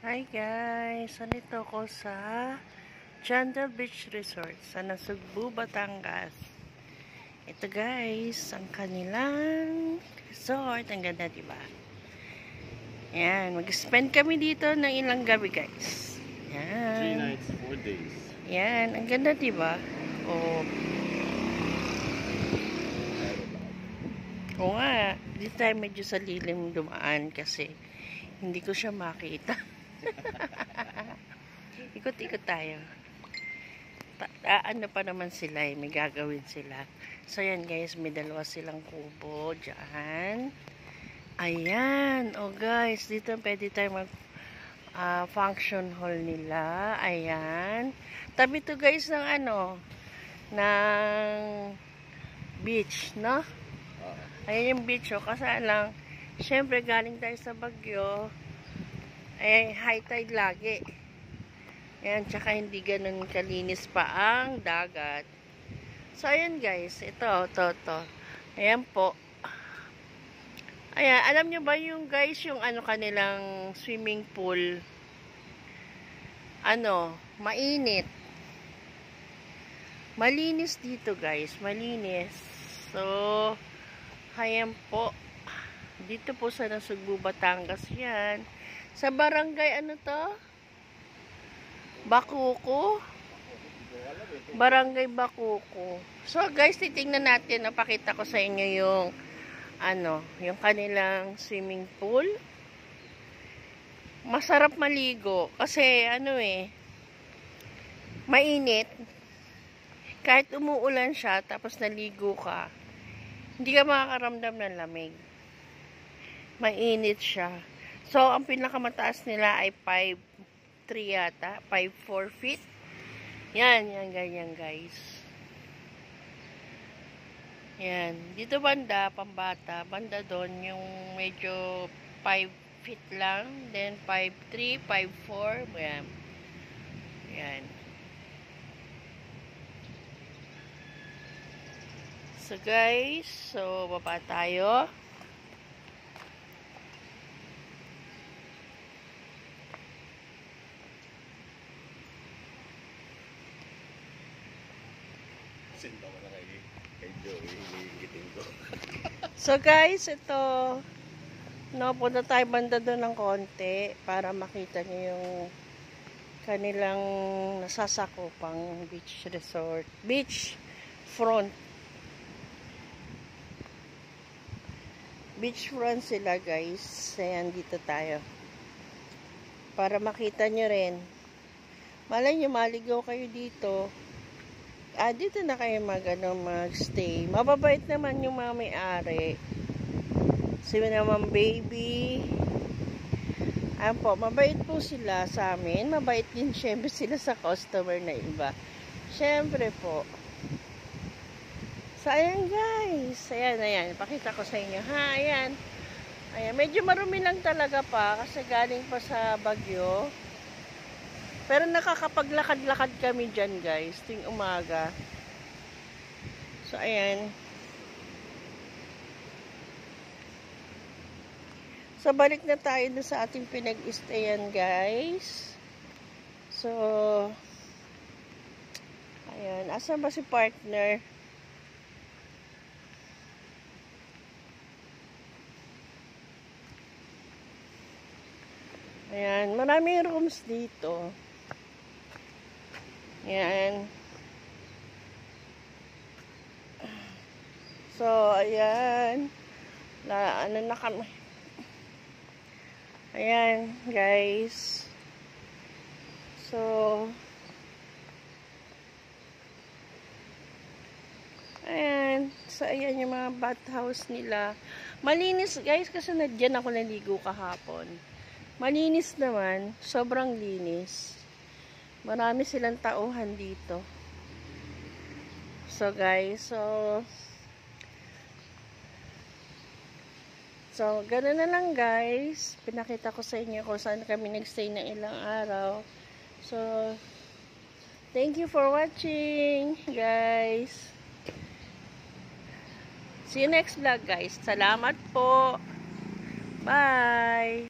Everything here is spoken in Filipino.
Hi guys! Nandito ako sa Chandel Beach Resort sa Nasugbu, Batangas. Ito guys, ang kanilang resort. Ang ganda, diba? Yan, mag-spend kami dito ng ilang gabi guys. Yan. 3 nights, 4 days. Yan, ang ganda, diba? Oh. Oo nga, dito tayo medyo sa lilim dumaan kasi hindi ko siya makita. Ikot-ikot tayo. Ano pa naman sila may gagawin sila. So yan guys, may dalawa silang kubo dyan. Ayan, oh guys, dito pwede tayo mag function hall nila. Ayan. Tabi to guys ng ng beach, no? Ayan yung beach, oh. Kasi lang, syempre galing tayo sa Baguio. Eh, high tide lagi. Ayan, tsaka hindi ganun kalinis pa ang dagat. So, ayan guys. Ito. Ayan po. Ayan, alam nyo ba yung guys, yung kanilang swimming pool? Mainit. Malinis dito guys. Malinis. So, ayan po. Dito po sa Nasugbu, Batangas yan. Sa barangay Bakuko. Barangay Bakuko. So guys, titingnan natin. Napakita ko sa inyo yung yung kanilang swimming pool. Masarap maligo kasi mainit. Kahit umuulan siya tapos naligo ka, hindi ka makakaramdam ng lamig. Mainit siya. So, ang pinakamataas nila ay 5'3" yata. 5'4" feet. Yan, ganyan guys. Yan. Dito banda, pambata. Banda doon, yung medyo 5 feet lang. Then, 5'3", 5'4". Yan. Yan. So, guys. So, baba tayo. So guys, ito punta tayo banda doon ng konti para makita niyo yung kanilang nasasakupang beach resort, beach front sila guys. Ayan, dito tayo para makita nyo rin. Malay nyo, maligaw kayo dito. Dito na kayo mag-stay. Mababait naman yung mga may-ari. Sabi naman, baby. Mabait po sila sa amin. Mabait din syempre sila sa customer na iba. Syempre po. So, ayan guys. Ayan. Pakita ko sa inyo. Ayan. Medyo marumi lang talaga pa kasi galing pa sa Baguio. Pero nakakapaglakad-lakad kami dyan guys, ting umaga. So, ayan. So, balik na tayo na sa ating pinag-stayan guys. So, ayan. Asan ba si partner? Ayan. Maraming rooms dito. Ayan. So, ayan. Na kami. Ayan, guys. So, ayan. So, ayan yung mga bathhouse nila. Malinis, guys, kasi dyan ako naligo kahapon. Malinis naman. Sobrang linis. Marami silang tauhan dito. So guys, so gano'n na lang guys. Pinakita ko sa inyo kung saan kami nagstay ng ilang araw. So, thank you for watching guys. See you next vlog guys. Salamat po. Bye!